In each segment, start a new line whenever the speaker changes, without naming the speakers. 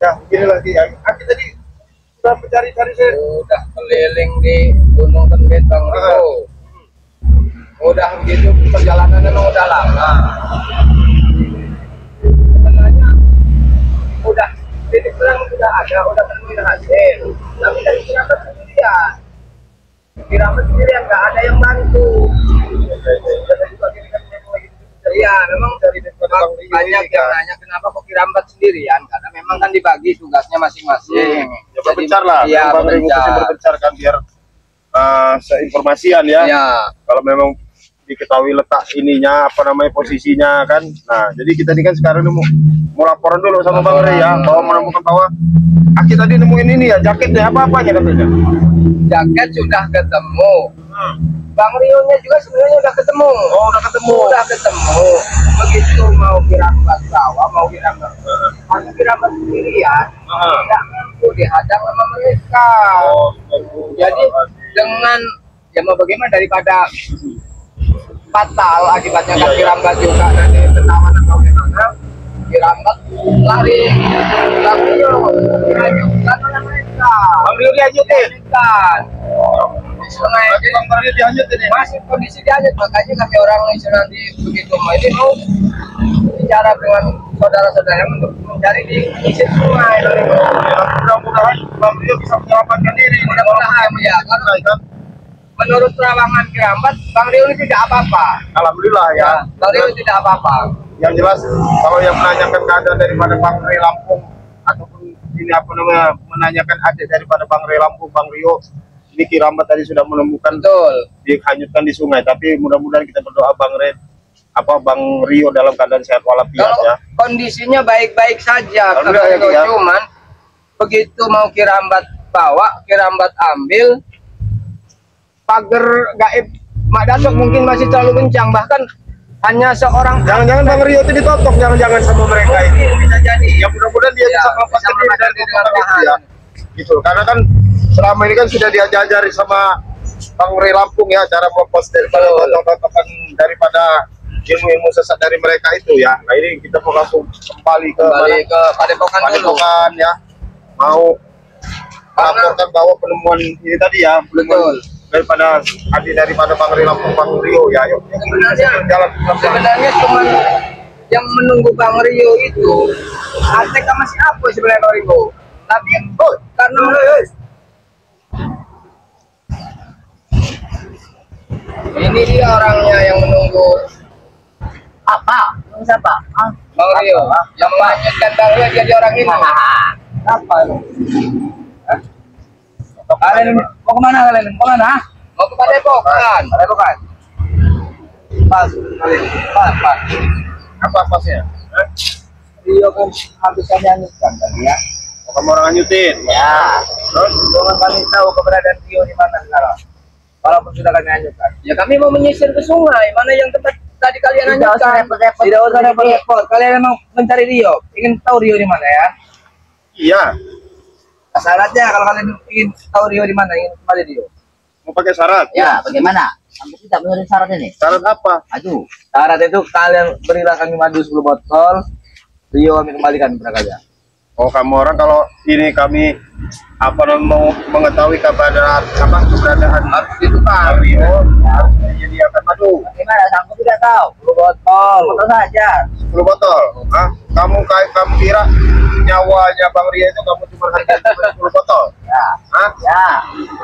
Ya, begini lagi ya. Aki tadi sudah mencari-cari saya.
Udah keliling di Gunung Tembet Bang Rio. Udah begitu perjalanan memang udah lama. Sebenarnya udah titik terang sudah ada, udah menemukan hasil. Tapi dari kiramat sendirian. Kiramat sendirian nggak ada yang bantu. Iya, memang dari banyak yang nanya kenapa kok Kirambat sendirian, karena memang kan dibagi tugasnya masing-masing.
Ya, berpencar lah.
Iya,
berpencar kan biar seinformasian ya.
Iya.
Kalau memang diketahui letak ininya, apa namanya posisinya kan. Nah, jadi kita ini kan sekarang mau laporan dulu sama Bang Rey ya, bahwa menemukan bahwa Aki tadi nemuin ini ya, jaketnya apa-apanya katanya.
Jaket sudah ketemu. Bang Rio-nya juga sebenarnya udah ketemu.
Oh, udah ketemu.
Udah ketemu. Begitu mau Kirambat bawa, mau Kirambat. Kalau Kirambat sendirian, tidak mampu dihadang sama mereka. Jadi dengan ya mau bagaimana daripada fatal akibatnya kan Kirambat juga nanti ketahuan atau gimana. Kirambat lari. Bang Rio dilanjutkan oleh mereka.
Bang Rio dilanjutin.
Sungai jadi
Bang Rio dilanjutin ini.
masih kondisi dilanjut, makanya kami orang Indonesia nanti begitu ini mau bicara dengan saudara-saudara untuk mencari di sisi sungai.
Mudah-mudahan Bang Rio bisa menyelamatkan diri.
Mudah-mudahan ya, karena menurut terawangan Kirambat, Bang Rio ini tidak apa-apa.
Alhamdulillah ya.
Bang Rio tidak apa-apa.
Yang jelas kalau yang menanyakan keadaan daripada Bang Rey Lampung ataupun ini apa namanya menanyakan adik daripada Bang Rey Lampung, Bang Rio, ini Kirambat tadi sudah menemukan dihanyutkan di sungai. Tapi mudah-mudahan kita berdoa Bang Rey Bang Rio dalam keadaan sehat walafiat ya.
Kondisinya baik-baik saja.
Ya.
Cuman begitu mau Kirambat bawa, Kirambat ambil pagar gaib Mak Datuk mungkin masih terlalu kencang, bahkan hanya seorang.
Jangan-jangan Bang Rio itu ditotok, jangan-jangan sama mereka ini.
Bisa jadi.
Ya mudah-mudahan dia bisa melepaskan diri dari
dengan
itu ya. Gitu. Karena kan selama ini kan sudah diajari sama Bang Rey Lampung ya cara melepas daripada ilmu-ilmu sesat dari mereka itu ya. Nah ini kita mau langsung kembali ke Padepokan ya. Mau melaporkan bahwa penemuan ini tadi ya,
betul.
Daripada Bang Rey Lampung, Bang Rio ya. Yuk.
Sebenarnya cuma yang menunggu Bang Rio itu ATK masih apa sebenarnya Bang Rio? Tapi karena ini dia orangnya yang menunggu.
Apa? Siapa?
Bang Rio. Yang melanjutkan Bang Rio jadi orang ini.
Apa lu?
Kalian mau kemana kalian? Kemana? Mau ke Padepokan. Padepokan. Pas.
Apa pasnya?
Rio kan habis kami hanyutkan tadi ya.
Kamu orang hanyutin?
Ya. Terus jangan kami tahu keberadaan Rio di mana sekarang. Walaupun sudah kami hanyutkan. Ya kami mau menyisir ke sungai. Mana yang tempat tadi kalian hanyutkan? Tidak usah repot-repot. Kalian memang mencari Rio. Ingin tahu Rio di mana ya?
Iya.
Syaratnya kalau kalian ingin tahu Rio di mana, ingin kembali Rio.
Mau pakai syarat?
Ya, bagaimana? Kamu tidak menulis syarat ini?
Syarat apa?
Aduh.
Syarat itu kalian berilah kami madu 10 botol, Rio kami kembalikan kepada kalian.
Oh, kamu orang kalau ini kami mau mengetahui keberadaan
Harus itu kan
Rio harus menyediakan madu.
Bagaimana? Kamu tidak tahu.
10 botol.
Betul saja.
10 botol. Hah? Kamu kira nyawanya Bang Rio itu kamu cuma harga 10 botol?
Ya.
Hah?
Ya.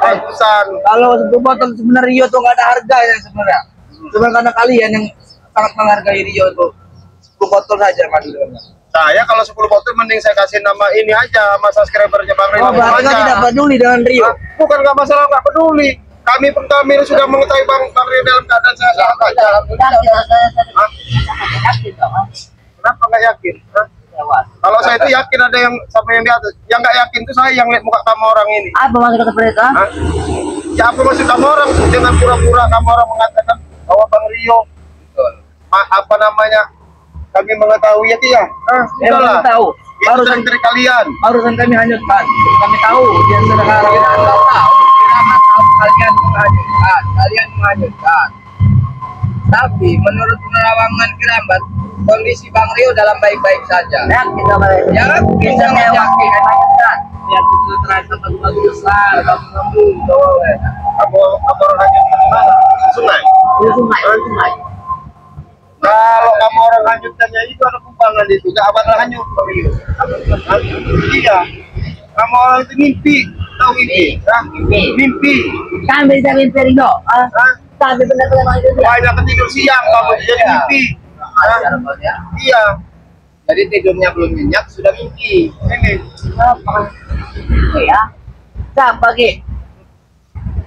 Ratusan.
Kalau 10 botol sebenarnya Rio tuh nggak ada harganya sebenarnya. Cuma karena kalian yang sangat menghargai Rio tuh 10 botol saja madu dengan.
Saya kalau 10 botol mending saya kasih nama ini aja sama subscribernya Bang Rio.
Oh, berarti kau tidak peduli dengan Rio?
Hah? Bukan nggak masalah, nggak peduli. Kami sudah mengetahui Bang Rio dalam keadaan sehat aja. Kenapa nggak yakin? Hah? Kalau saya itu yakin ada yang sama yang di atas. Yang nggak yakin itu saya yang lihat muka kamu orang ini.
Apa maksud kata mereka?
Hah? Ya apa maksud kamu orang dengan pura-pura kamu orang mengatakan bahwa Bang Rio apa namanya kami mengetahui ya dia.
Memang tahu.
Itu dari kalian.
Barusan kami hanyutkan. Kami tahu dia sudah kalian tahu. Kalian menghanyutkan. Kalian menghanyutkan. Tapi menurut penerawangan Kirambat, kondisi Bang Rio dalam baik-baik saja.
Yakin sama mereka?
Ya, bisa yakin. Lagi besar, kamu
orang hanyut di mana? Sungai.
Di sungai, di sungai.
Kalau kamu orang hanyutkannya itu ada kumpangan itu, gak bakal hanyut. Iya. Kamu orang itu mimpi, tahu mimpi? Hah? Mimpi.
Kami bisa mimpi Ringo. Kami benar-benar itu dia.
Banyak tidur siang kamu jadi mimpi. Iya.
Jadi tidurnya belum nyenyak sudah mimpi.
Ini.
Apa? Itu ya. Jam pagi.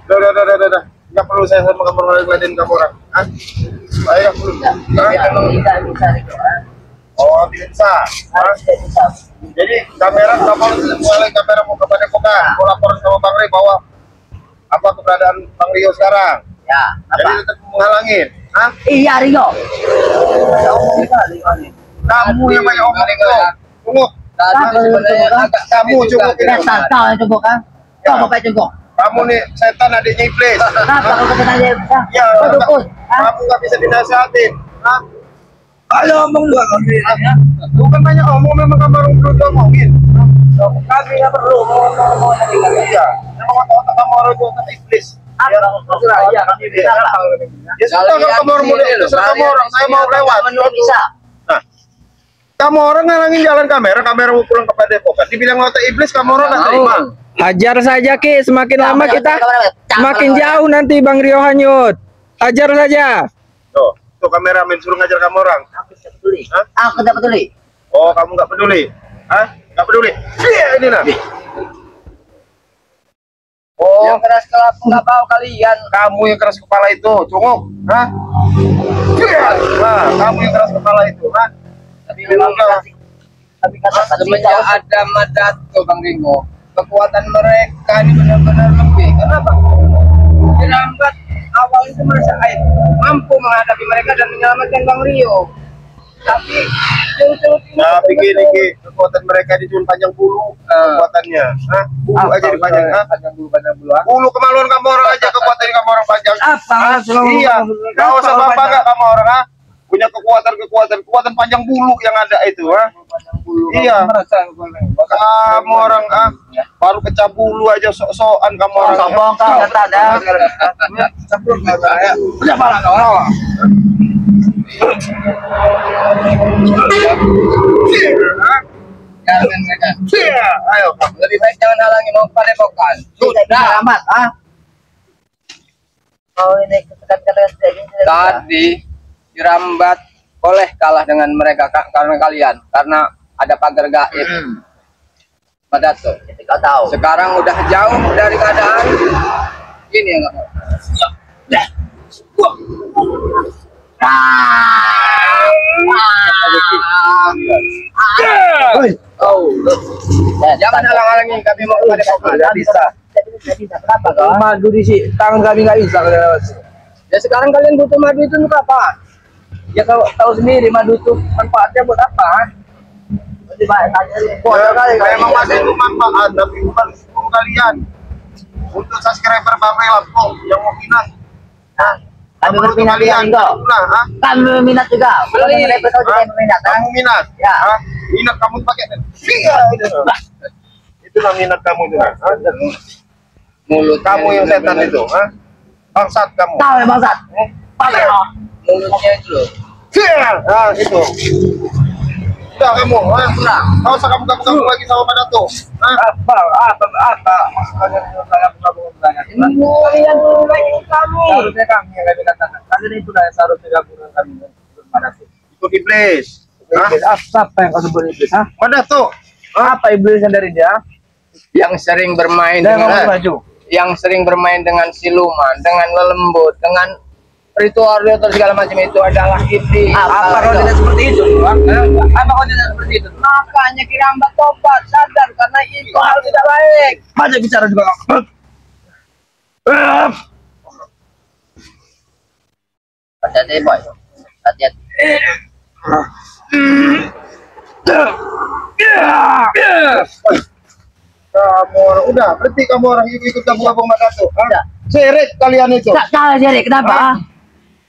Udah. Nggak perlu saya sama kamu orang lain kamu orang. Hah? Saya nggak perlu.
Tapi memang tidak bisa Ringo.
Oh, tidak bisa. Hah?
Tidak bisa.
Jadi kamera kamu mulai kamera mau kepada kota, mau laporan sama Bang Ray bahwa apa keberadaan Bang Rio sekarang.
Ya,
Jadi
apa?
tetap menghalangin. Hah?
Iya Ringo.
Kamu yang banyak omong itu. Tunggu.
Tadi sebenarnya agak
Kamu coba
Setan kau yang cukup kan? Kau bapak cukup.
Kamu nih setan adiknya iblis.
Kenapa kau kena dia?
Ya,
Kau dukun.
kamu nggak bisa dinasihatin. Hah?
Ayo omong dua ya.
Bukan banyak omong, memang kamu orang perlu diomongin.
Kami nggak perlu ngomong lagi.
Iya, memang otak kamu orang itu otak iblis.
Apa?
Iya, kami bisa.
Ya sudah, kalau kamu orang mulai, terserah kamu orang, saya mau lewat.
Bisa.
Nah, kamu orang ngalangin jalan kamera mau pulang ke Padepokan. Dibilang otak iblis, kamu orang nggak terima.
Hajar saja Ki, semakin lama kita semakin jauh nanti Bang Rio hanyut. Hajar saja.
Tuh kameramen suruh ngajar kamu orang.
Aku tidak peduli.
Hah?
Aku tidak peduli.
Oh, kamu nggak peduli? Hah? Nggak peduli? Iya, ini nah. Oh,
Yang keras kelapa nggak bau kalian.
kamu yang keras kepala itu, cunguk. Hah? Iya. Nah, kamu yang keras kepala itu, hah?
Tapi memang
Tapi kata
semenjak ada Madato Bang Ringo, kekuatan mereka ini benar-benar lebih. Kenapa? Jerambat awal itu merasa mampu menghadapi mereka dan menyelamatkan Bang Rio. Tapi curut-curut ini
Nah, begini Ki, kekuatan mereka di cuma panjang bulu, kekuatannya. Hah? Bulu aja dipanjang, hah?
panjang bulu.
Bulu kemaluan kamu orang aja, kekuatan kamu orang panjang.
Apa?
Iya, nggak usah bangga kamu orang, ha? Punya kekuatan panjang bulu yang ada itu, ha? Iya. Kamu orang, ah, baru pecah bulu aja sok-sokan kamu orang.
sombong kau kata ada.
Udah malah kau. Jangan mereka.
Iya, ayo.
Lebih baik jangan halangi mau padepokan.
Sudah amat, ah. Kau ini katakan
Tadi dirambat boleh kalah dengan mereka karena kalian, karena ada pagar gaib. Madato.
Kau tahu.
Sekarang udah jauh dari keadaan ini ya nggak mau. Oh, jangan halang-halangi kami mau ke padepokan. Nggak bisa.
Tidak bisa. Kenapa kau?
Madu di sini, tangan kami nggak bisa. Ya sekarang kalian butuh madu itu untuk apa? Ya kalau tahu sendiri madu itu manfaatnya buat apa?
Memang masih itu manfaat, tapi bukan untuk kalian. Untuk subscriber Bang Ray Lampung yang mau minat. Nah,
Kami
untuk
berminat
kalian,
juga.
ha?
Kami berminat juga.
Beli.
Kau juga berminat, ah.
Kamu minat?
Ya.
Ha? Minat kamu pakai. Iya, itulah minat kamu itu. Ha?
Mulut
Kamu yang setan itu, ha? Bangsat kamu.
Kau yang bangsat. Pakai loh.
mulutnya itu loh.
Iya, nah itu. Udah kamu, nggak usah kamu gabung lagi sama Madato.
Apa? Kalian dulu lagi kami. Harusnya kami yang lebih katakan. Kalian itu lah yang seharusnya gabung dengan kami. Madato.
Itu iblis.
Apa yang kau sebut iblis? Hah?
Madato.
Apa iblis yang dari dia? Yang sering bermain dengan siluman, dengan lelembut, dengan ritual segala macam itu adalah iblis. Apa kau tidak seperti itu? Apa kau tidak seperti itu? Makanya Kiramba tobat, sadar karena itu hal tidak baik. Banyak bicara juga.
Hati-hati boy. Hati-hati.
Kamu orang, udah berarti kamu orang ikut gabung Madato.
Udah.
Seret kalian itu.
Tak kalah jadi kenapa?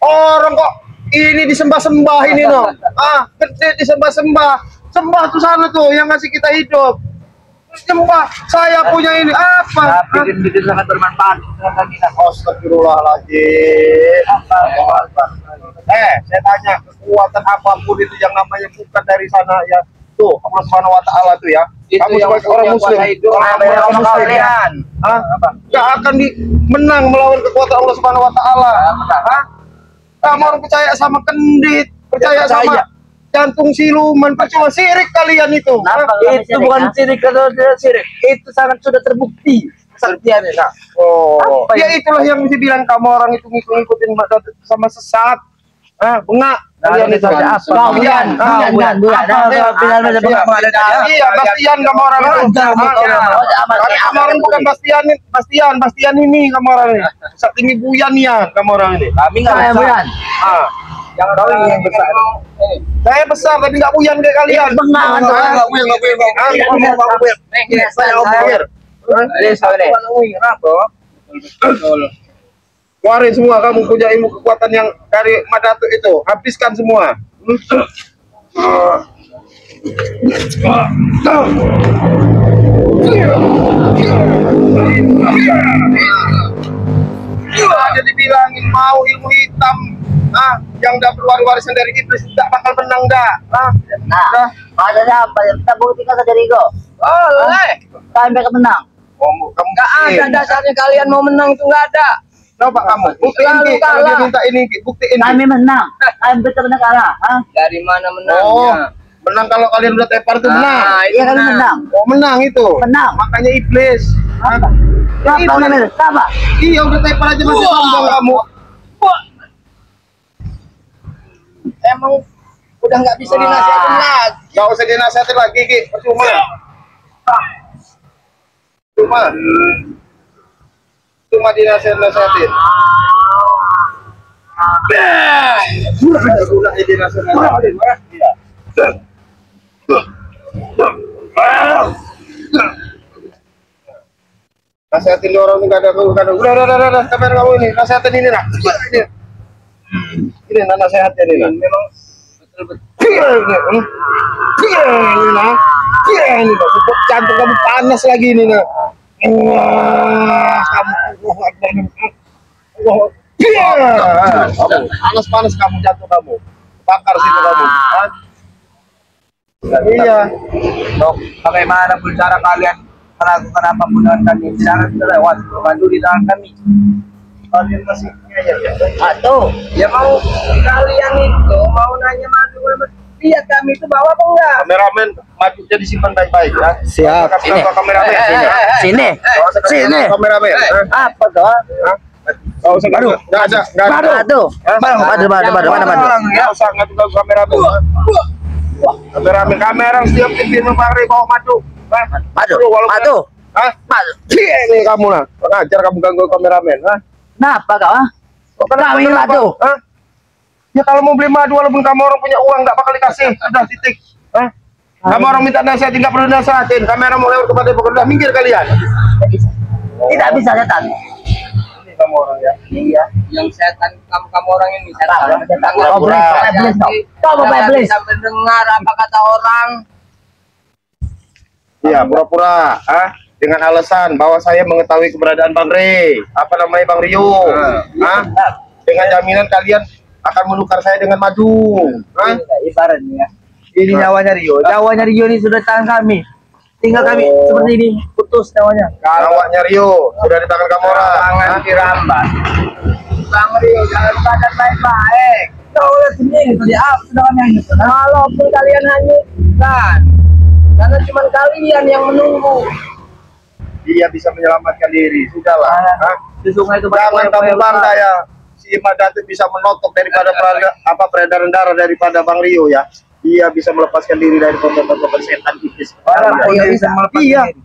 Orang kok ini disembah-sembah ini no. Gede disembah-sembah. Sembah tuh sana tuh yang ngasih kita hidup. Nyembah, saya punya ini apa?
Bikin sangat bermanfaat.
Astagfirullahaladzim. Saya tanya, kekuatan apapun itu yang namanya bukan dari sana ya. Tuh, Allah Subhanahu wa taala tuh ya. Kamu sebagai orang muslim, orang kalian, gak akan menang melawan kekuatan Allah Subhanahu wa taala. Kamu orang percaya sama kendit, percaya sama jantung siluman, percuma sirik kalian itu.
Itu bukan sirik atau tidak sirik, itu sangat sudah terbukti kesaktiannya.
Oh, ya itulah yang mesti bilang kamu orang itu ngikutin sama sesat. Bengak kalian itu.
Bulan.
Iya, Bastian kamu orang itu. Kamu orang bukan Bastian ini kamu orang ini. Tinggi Buyan ya kamu orang ini.
Kami nggak Buyan.
Jangan tahu yang besar. Saya besar tapi nggak Buyan kayak kalian.
Bengak.
Nggak Buyan. Saya Buyan. Keluarin semua kamu punya ilmu kekuatan yang dari Madatu itu, habiskan semua. Ada dibilangin mau ilmu hitam, yang dapat warisan dari iblis tidak bakal menang dah.
Nah, ada apa? Kita buktikan saja Rigo.
Boleh.
Kalian bakal menang.
Kamu
Nggak ada dasarnya kalian mau menang itu nggak ada.
coba kamu buktiin Ki, kalau dia minta ini Ki, buktiin Ki.
Kami menang. Kalian betul-betul kalah.
Dari mana
Oh,
menangnya?
menang kalau kalian udah tepar itu menang.
Iya kami menang.
Oh, menang itu.
Menang.
Makanya iblis.
Apa? Apa namanya? Apa?
Iya, udah tepar aja masih sombong kamu.
Emang udah nggak bisa dinasihatin lagi.
Gak usah dinasihatin lagi Ki, percuma. Cuma dinasihatin. Guna dinasihatin. Nasihatin orang ini gak ada. Udah, kamera kamu ini, nasihatin ini nak. Ini nasihatnya ini.
Memang betul-betul.
Ini nak, jantung kamu panas lagi ini nak. Wah, kamu panas kamu jantung kamu, bakar situ kamu. Iya.
Dok, bagaimana pun cara kalian melakukan apapun dengan kami, silakan lewat bantu di tangan kami.
Kalian masih ya.
Atau ya mau kalian itu mau nanya maju, lihat kami itu bawa apa enggak?
Kameramen majunya disimpan baik-baik ya.
Siap.
Kameramen
Sini. Sini.
Kameramen.
Apa toh?
Gak usah, nggak ada.
Aduh. Mana?
Nggak usah ngadu kameramen. Kamera setiap tim Bang bawa maju.
Maju.
Ini kamu lah. Ngajar kamu ganggu kameramen.
Kenapa kau? Kami madu.
Ya kalau mau beli madu walaupun kamu orang punya uang nggak bakal dikasih. Udah titik. Kamu orang minta nasihat nggak perlu nasihatin. Kamera mau lewat kepada pokoknya udah minggir kalian.
Tidak bisa setan.
Ini kamu orang ya.
Iya.
Yang setan kamu orang ini setan.
Kau iblis.
Bisa mendengar apa kata orang.
Iya, pura-pura, dengan alasan bahwa saya mengetahui keberadaan Bang Rey, apa namanya Bang Rio, dengan jaminan kalian akan menukar saya dengan madu.
Ibaratnya ini nyawanya Rio ini sudah tangan kami. Tinggal kami seperti ini putus nyawanya.
Nyawanya Rio sudah di tangan kamu orang.
Tangan dirambat. Bang Rio jangan sadar baik-baik. Kau lihat sendiri tadi apa sudah kami hanyutkan. Walaupun kalian hanyutkan, karena cuma kalian yang menunggu.
Dia bisa menyelamatkan diri, sudahlah.
Di sungai itu
jangan kamu bangga ya. Si Madatu bisa menotok daripada peredaran darah daripada Bang Rio ya. Dia bisa melepaskan diri dari kotor-kotor setan iblis.
Dia bisa melepaskan
iya.
diri.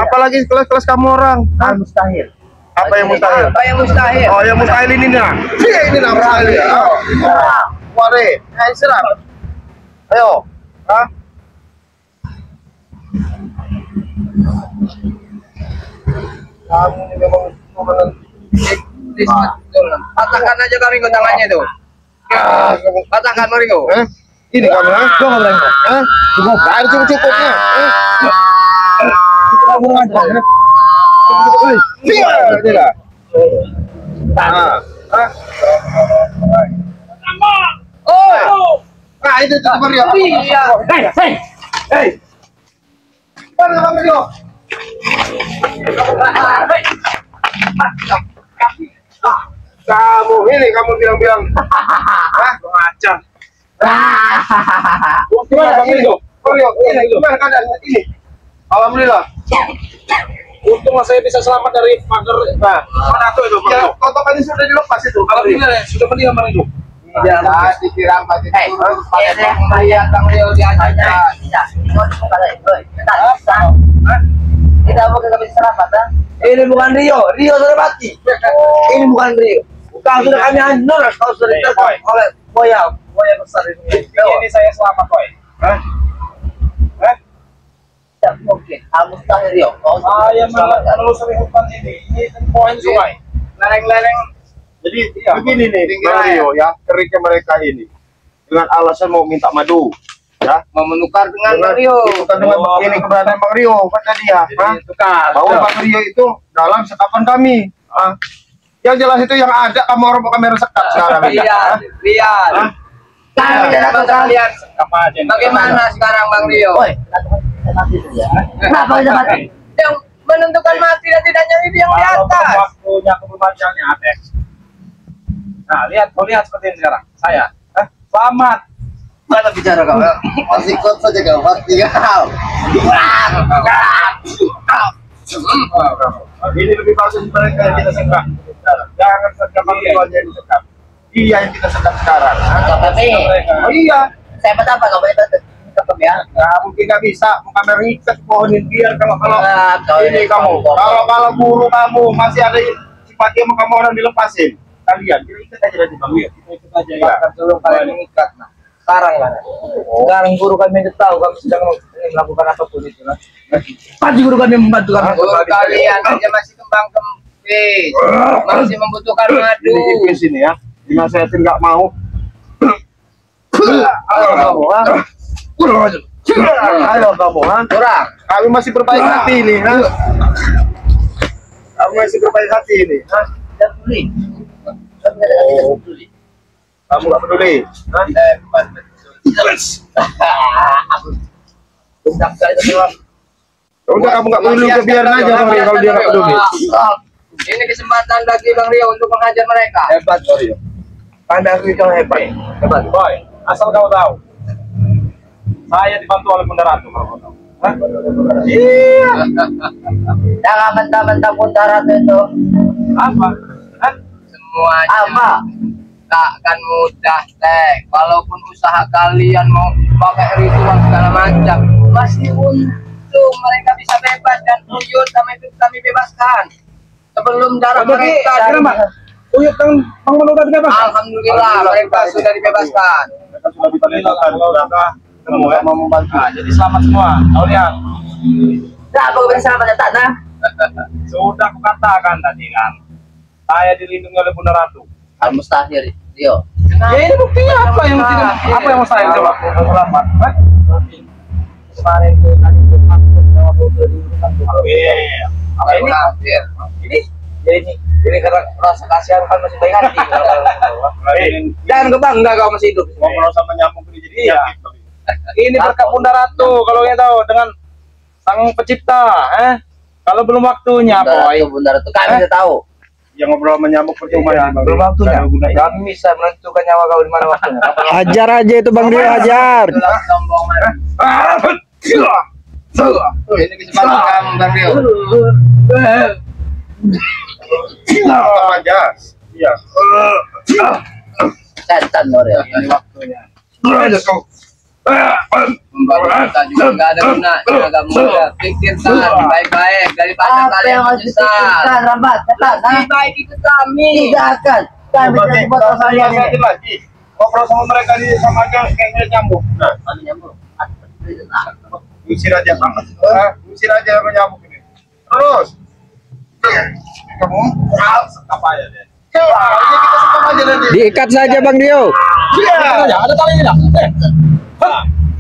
Apalagi kelas-kelas kamu orang.
Mustahil.
Apa yang mustahil?
Apa yang mustahil?
Oh, yang mustahil ini nah. Ini nah mustahil ya. Ware, ayo serang. Ayo. Kamu ini memang turunan.
Patahkan aja kami tangannya itu. Patahkan Mario.
Ini kamu, gua nggak berani. Cukup, cukupnya. kurang ajar. Iya, tidak. Nah, itu Bang Rio.
Iya.
Hei. Mana Bang Rio? Kamu ini kamu bilang-bilang. Hah? Ajar. Gimana Bang Rio? Bang Rio, gimana keadaannya ini? Alhamdulillah.
Untung saya bisa selamat dari pagar.
Nah,
Mana tuh itu?
ya, kotokannya sudah dilepas itu.
Alhamdulillah sudah mendingan Bang itu.
Ya, dikira pasti turun pada bahaya Bang Rio diajarkan.
Kita mau ke bisa selamat, ha?
Ini bukan Rio sudah mati. Ini bukan Rio. Kau sudah kami hancur, kau sudah diterkam oleh buaya besar ini.
Ini saya selamat, Boy.
Tidak mungkin. Mustahil, Rio.
Saya menelusuri hutan ini. Ini kan poin sungai.
Lereng-lereng.
Jadi begini nih, Bang Rio ya, keriknya mereka ini dengan alasan mau minta madu, ya.
Mau menukar dengan Bang Rio.
Bukan dengan ini keberadaan Bang Rio, kata dia. Bahwa Bang Rio itu dalam sekapan kami. Yang jelas itu yang ada kamera sekap sekarang.
Lihat. Kalian bagaimana sekarang Bang Rio?
Kenapa kita mati?
Yang menentukan mati dan tidaknya itu yang di atas.
Waktunya kematiannya ada. Nah, kau lihat seperti ini sekarang. Saya, selamat.
Mana bicara kau? Masih ikut saja kau, mati kau.
Ini lebih bagus mereka yang kita sekap. Jangan sekap Bang Rio aja yang disekap. Dia yang kita sekap sekarang.
Tapi,
Oh iya.
saya apa kau boleh tetap ya?
Nggak mungkin nggak bisa kamera ikat pohonin biar kalau ini
Kau
kamu kalau buru kamu masih ada sifat yang kamu orang dilepasin kalian kita ikat aja dari Bang Rio. Kita ikat aja ya.
Dulu kalian mengikat. Nah, sekarang lah. Sekarang guru kami tahu kami sedang melakukan apapun itu. Pasti guru kami membantu kami. Kalian saja masih kembang kempis, masih membutuhkan madu.
Ini sini ya. Dinasihatin nggak mau. Ayo kamu,
Kurang.
Kami masih berbaik hati ini, Kami masih berbaik hati ini,
Tidak peduli.
Kamu nggak peduli, Udah kamu nggak peduli, biarin aja Bang Rio kalau dia nggak peduli.
Ini kesempatan bagi Bang Rio untuk menghajar mereka.
Hebat Bang Rio.
Pandang itu hebat.
Hebat.
Boy, asal kau tahu. Saya dibantu oleh Bunda Ratu kalau kau tahu.
Iya.
Jangan mentah-mentah Bunda Ratu itu.
Apa?
Semuanya
Apa?
tak akan mudah, Teh. Walaupun usaha kalian mau pakai ritual segala macam, masih untung mereka bisa bebas dan Uyut kami bebaskan. Sebelum darah mereka
Uyut kan Bang Manoda bebas.
Alhamdulillah mereka sudah dibebaskan.
Mereka sudah dibebaskan. Kamu mau membantu.
Nah, jadi selamat semua. Kau lihat.
Nah, apa kau bersama dengan Tanah?
Sudah kukatakan tadi kan. Saya dilindungi oleh Bunda Ratu.
Mustahil, Rio.
Ya ini buktinya apa yang mau saya coba selamat?
Kemarin tuh tadi tuh masuk sama foto di rumah tuh.
Apa ini? Ya ini karena rasa kasihan kan masih baik hati. Jangan kebangga kau masih hidup.
Ngobrol sama nyambung ini jadi
Iya. Ini berkat Bunda Ratu kalau kita tahu dengan sang pencipta, Kalau belum waktunya, boy.
Bunda Ratu kami sudah tahu.
Yang ngobrol menyambung percuma ya.
Belum waktunya.
Kami bisa menentukan nyawa kau di mana waktunya.
Hajar aja itu Bang Rio, hajar.
Ini kesempatan kamu Bang Rio.
Aja. Iya.
Setan Rio.
Ini waktunya. Membawa kita juga nggak ada guna, agak mudah. Pikirkan baik-baik daripada
Apa
kalian
yang harus
menyesal.
dipikirkan, Rambat? Setan,
Lebih baik ikut kami.
Tidak akan. Kami tidak buat kalian ini.
lagi. Ngobrol sama mereka di sama aja kayaknya nyambung. Nah,
Kami nyambung.
usir aja banget. Usir aja sama nyambung ini. Terus. Kamu sekap aja deh. Coba, ini kita sekap aja nanti.
Diikat saja Bang Rio.
Ada tali tidak?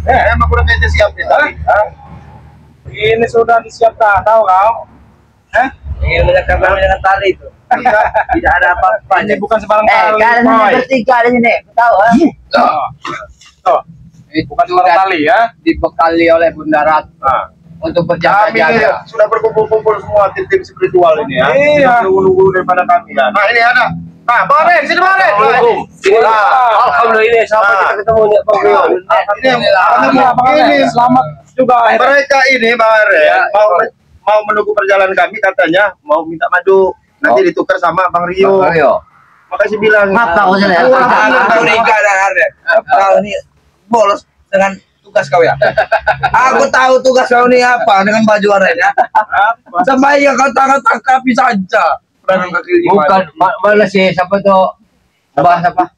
Emang udah kayaknya siap nih tali.
Ini sudah disiapkan, tahu kau?
Ingin menyekat dengan tali itu. Tidak ada apa-apa.
Ini bukan sebarang tali.
Kalian
boy.
hanya bertiga di sini. Tahu?
Tuh, bukan sebarang tali ya.
Dibekali oleh Bunda Ratu untuk
Kami ini
berjaga-jaga.
sudah berkumpul-kumpul semua tim-tim spiritual ini ya.
Iya.
Nunggu-nunggu daripada kami ya. Nah ini ada. Nah, Bang Ren, sini Bang Ren.
Alhamdulillah ini sampai kita ketemu ya Bang Rio.
Ini
Selamat juga.
mereka ini Bang Ren
Ya,
mau menunggu perjalanan kami katanya mau minta madu. Nanti ditukar sama Bang Rio. Makasih bilang.
Apa maksudnya?
Curiga dan ada. Kau ini bolos dengan tugas kau ya. Aku tahu tugas kau ini apa dengan baju Aren ya. Sampai yang kau tangkapi saja. Bukan mana sih siapa tuh? Bahas apa?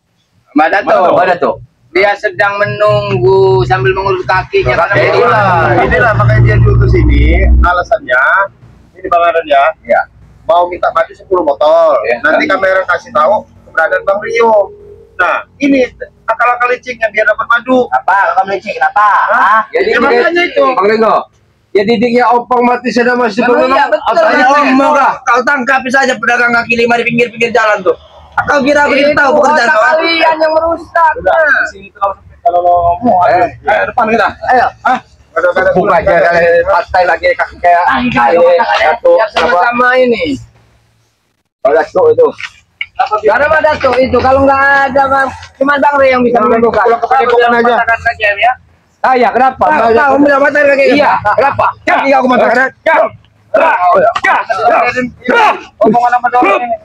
Mbak Dato. Dia sedang menunggu sambil mengulur kakinya.
Inilah makanya dia diutus ini. Alasannya ini Bang Ren ya.
Ya.
Mau minta madu 10 botol.
Ya.
Nanti kamera kasih tahu keberadaan Bang Rio. Nah, ini akal-akal liciknya biar dapat madu.
Apa? Kamu licik kenapa? Hah?
Jadi
Ya, makanya itu.
Bang Ringo. Ya didiknya opang mati sudah masih
iya, betul.
Kau tangkapi saja pedagang kaki lima di pinggir-pinggir jalan tuh. Kau kira aku tidak tahu pekerjaan kau?
Kalian yang merusak.
Udah, di sini kalau sempit kalau lo mau. Depan kita.
Ayo.
Buka aja kalian pantai lagi kaki kayak
Biar sama-sama ini.
Dato itu.
Karena Pak Dato itu kalau nggak ada Bang, cuma Bang Ray yang bisa menyembuhkan.
Pulang ke padepokan aja.
Ah ya, kenapa? Kau bilang mata kaki. Iya, kenapa? Kaki aku mata.
Omongan sama dorong ini.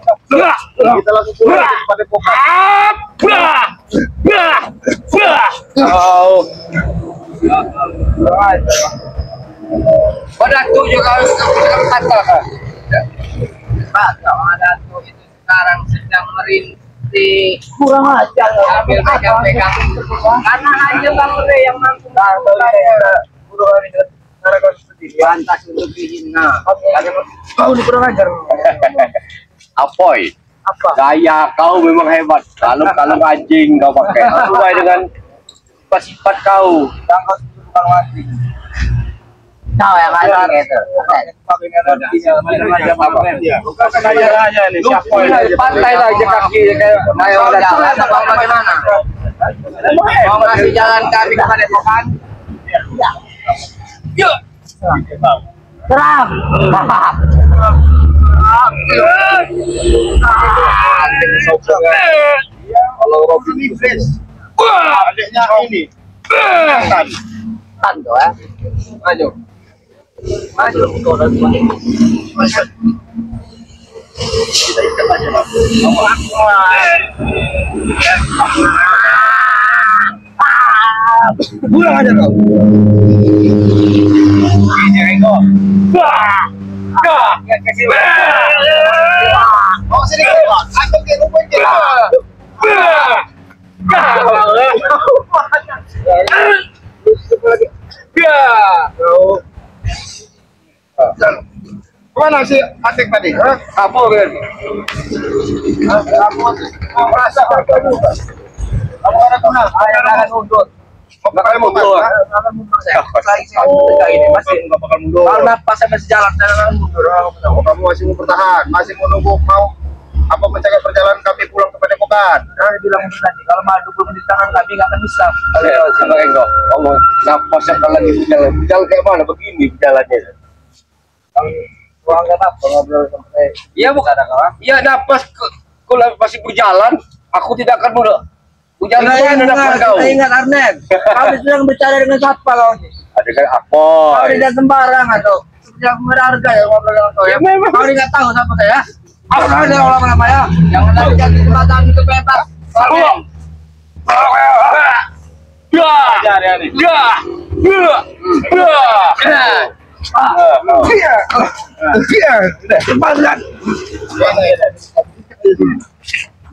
Kita langsung pulang ke padepokan.
Oh. Pada tuh juga harus kata. Pak, Pak Dato itu sekarang sedang merintih
Kurang ajar.
sambil pegang-pegang karena hanya Bang Ray yang mampu pantas untuk dihina.
Kau ini kurang ajar.
Apoy, gaya kau memang hebat. Kalau anjing kau pakai sesuai dengan sifat kau. Yang kau suka anjing.
Tahu yang ada gitu.
Pantai aja kaki kayak bagaimana? Mau ngasih jalan kami ke padepokan? Yuk.
Terang.
Kalau Robin Iblis, adiknya ini.
Tanto ya.
Maju.
Maju.
Kita ikat aja Bang.
Pulang aja kau. Ini Ringo.
Mau sini Bang. Aku ke rumah kita. Mana si Atik tadi?
Apa kan?
Kamu merasa kamu ada guna?
Jangan mundur.
Makanya mundur. Nggak bakal mundur.
Kalau napas sampai sejalan jangan mundur.
Kamu masih mau bertahan, masih menunggu mau apa mencegah perjalanan kami pulang ke padepokan.
Nah, bilang tadi kalau madu belum di tangan kami nggak akan bisa. Sama Ego, ngomong napas sampai lagi berjalan. Berjalan kayak mana begini berjalannya?
Gua nggak apa ngobrol sampai.
Iya bukan ada kawan. Iya napas kalau masih berjalan, aku tidak akan mundur. Berjalan aja napas kau.
Ingat Arnel, kami sedang bicara dengan siapa kau ini?
Ada kayak apa?
Kau tidak sembarang atau yang berharga ya ngobrol dengan kau ya. Kau tidak tahu siapa saya? Aku ada lama-lama ya. Jangan lagi jadi semacam itu bebas.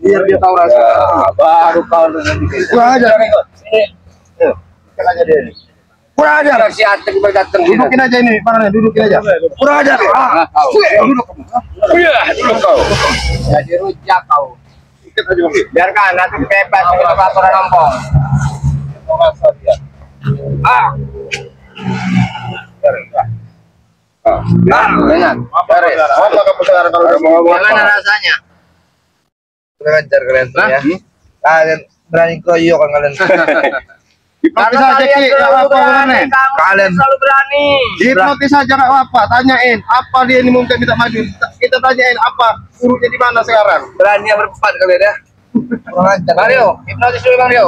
Biar dia tahu rasa.
Baru kau nanti.
Kurang aja. Ikat aja dia. Kurang aja.
Si Atek datang.
Dudukin aja ini, mana dudukin aja. Kurang aja. Duduk kamu. Duduk kau.
Jadi rujak kau.
Ikat aja Bang.
Biarkan nanti bebas kita peraturan kampung. Enak.
Apa kamu sekarang kalau udah mau
Gimana rasanya?
Ngajar kalian tuh ya. Kalian berani koyo kan kalian.
Hipnotis aja Ki, nggak apa-apa bener.
Kalian selalu berani.
Hipnotis aja nggak apa-apa, tanyain apa dia ini mungkin minta maju. Kita tanyain apa gurunya di mana sekarang.
Berani yang berempat kalian ya.
Mario, hipnotis dulu Mario.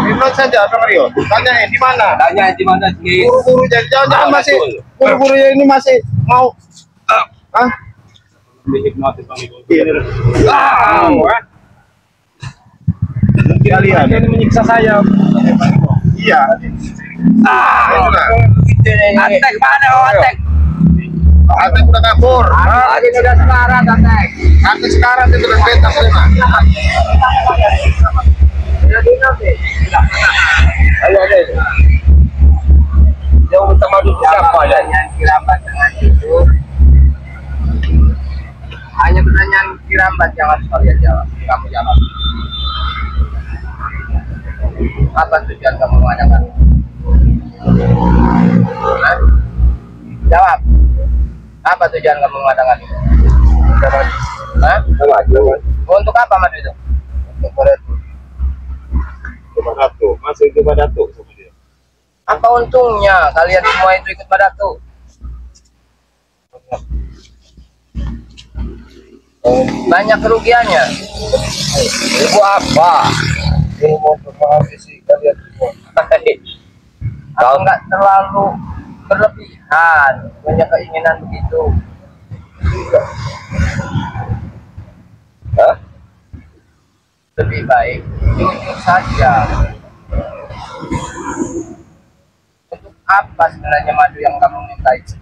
Hipnotis saja Bang Rio, tanyain di mana.
Tanya di mana sih?
Guru-gurunya jangan masih guru-gurunya ini masih mau
Hipnotis Bang Ibu.
kalian
Ini menyiksa saya.
iya
Atek mana? Oh, Atek.
Atek udah kabur.
Atek udah sekarat, Atek.
Atek sekarang itu udah beta semua.
Jadi nanti.
Ayo deh. Yang utama dulu siapa ya?
Pertanyaan kirambat dengan itu. Hanya pertanyaan kirambat yang harus kalian jawab. Kamu jawab. Apa tujuan kamu mengadakan? Hah? Jawab. Apa tujuan kamu mengadakan itu? Hah? Untuk apa madu itu?
Untuk pada
Coba satu, masih coba datuk sama dia.
Apa untungnya kalian semua itu ikut Badatu? Banyak kerugiannya.
Ibu apa? Ini mau menghabisi kalian semua.
Kalau nggak terlalu berlebihan, punya keinginan begitu.
Hah?
Lebih baik jujur saja. Untuk apa sebenarnya madu yang kamu minta itu?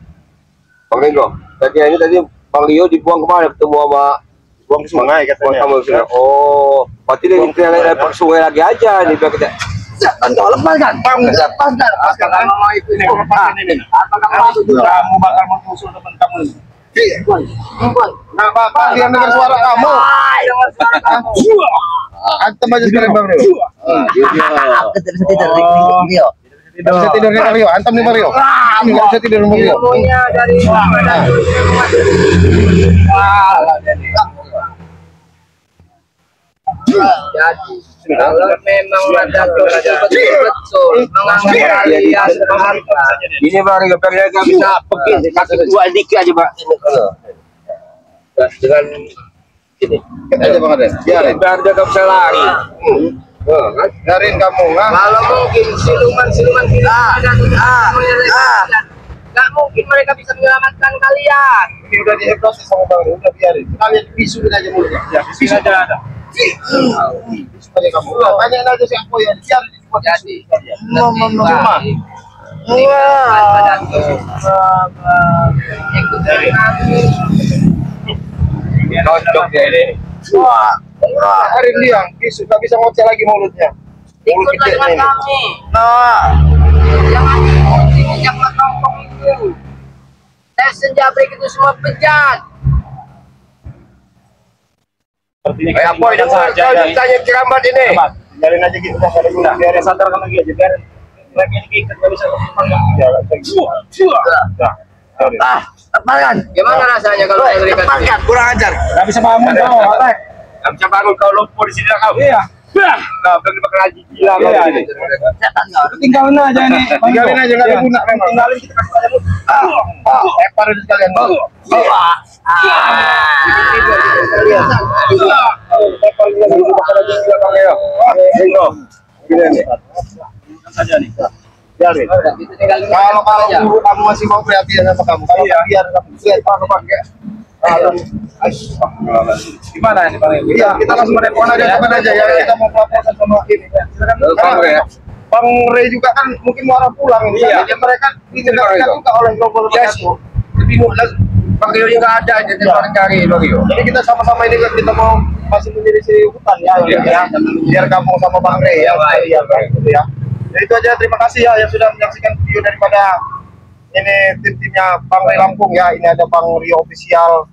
Bang Ringo, tadi Bang Rio dibuang kemana ketemu sama
Buang ke sungai
buang
katanya.
sama sungai. Oh, berarti dia lempar ke sungai lagi aja nih biar kita.
Lepaskan, lepaskan. Kamu mau itu ini? Apa kamu mau itu?
Kamu bakal mengusul teman kamu.
Nggak apa-apa, dia dengar suara kamu.
Dengar suara kamu.
Antum aja sekarang Bang Rio. Nggak bisa tidur nih Bang Rio, antum nih Bang Rio. Nggak bisa tidur nih Bang Rio.
Ilmunya dari jadi kalau memang ada betul-betul menganggap kalian berharga.
Ini Bang Rio, biar dia nggak bisa pergi kaki dua dikit aja Pak. Dengan ini.
Kita aja Bang Aden. Biarin.
Biar dia nggak bisa lari.
Biarin kamu,
Kalau mungkin siluman-siluman nggak mungkin mereka bisa menyelamatkan kalian.
Ini udah dihipnotis sama Bang Rio, udah biarin. Kalian bisuin aja mulutnya.
Ya, sini aja ada.
Bisu aja kamu. Udah, tanyain aja si aku ya. Biarin dibuat
Jadi
Cuma.
ikut dari kami.
Cocok ya ini.
Biarin dia, bisu nggak bisa ngoceh lagi mulutnya. Mulut
Ikutlah
gede
dengan
ini.
kami.
Nah,
Jangan ikuti jejak tompong itu. Tes senjabrik itu semua bejat.
Sepertinya
Apa ini
saja.
tanya kirambat ini?
biarin aja gitu. Udah, nggak ada guna.
Biar sadarkan lagi aja. Biar mereka ini ikat nggak bisa berpanggang.
Ya, biarin.
Lepaskan.
Gimana rasanya kalau saya berikan?
Lepaskan, kurang ajar.
Nggak bisa bangun kau, Atek.
Nggak bisa bangun kau lumpuh di sini kau.
Iya.
Nah, bagi bakal lagi gila kau
Iya,
di sini.
Tinggalin aja nih.
Tinggalin aja, nggak ada guna memang.
Tinggalin kita kasih aja.
Lempar aja sekalian. Bang. Lempar juga dulu, bakal lagi gila Bang Rio. Ringo. Gini nih.
Saja nih.
Biarin. Kalau guru kamu masih mau prihatin sama kamu, kalau biar kamu lihat kalau pakai
Gimana ini Bang?
iya, kita langsung telepon aja kapan aja ya, kita mau melaporkan sama ini ya. Silakan.
Bang Ray.
Bang Ray juga kan mungkin mau arah pulang ini.
Iya.
Jadi mereka ditinggalkan juga oleh global Badatu.
Bingung lah. Bang Rio nggak ada, jadi orang cari Bang Rio.
Jadi kita sama-sama ini kan kita mau masih menjadi si hutan ya,
Iya.
ya. Biar kamu sama Bang Ray ya,
Iya,
baik gitu ya. Jadi itu aja, terima kasih ya yang sudah menyaksikan video daripada ini tim-timnya Bang Ray Lampung ya. Ini ada Bang Rio Official,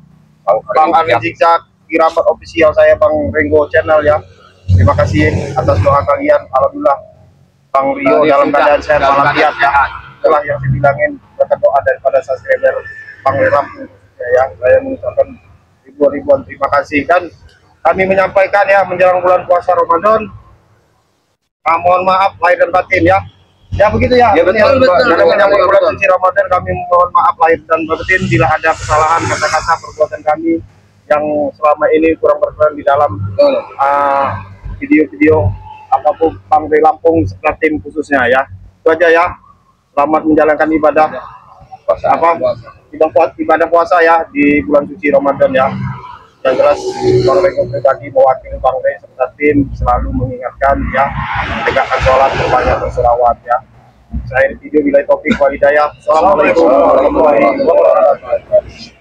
Bang Arni Zigzag, Kirambat Official, saya Bang Ringo Channel ya. Terima kasih atas doa kalian. Alhamdulillah Bang Rio dalam keadaan sehat walafiat ya. Itulah yang saya bilangin, berkat doa daripada subscriber Bangre Lampung ya. Saya mengucapkan ribuan terima kasih. Dan kami menyampaikan ya menjelang bulan puasa Ramadan, mohon maaf lahir dan batin ya. Ya begitu ya.
Ya, betul,
betul.
Dalam menyambut bulan suci Ramadan, kami mohon maaf lahir dan batin bila ada kesalahan kata-kata perbuatan kami yang selama ini kurang berkenan di dalam video-video apapun Bangre Lampung serta tim khususnya ya. Itu aja ya. Selamat menjalankan ibadah ibadah puasa ya di bulan suci Ramadan ya. Yang jelas Bang Rey pribadi mewakili Bang Rey serta tim selalu mengingatkan ya tegakkan sholat, berbanyak berselawat ya. Saya video bila topik walidayah. Assalamualaikum warahmatullahi wabarakatuh.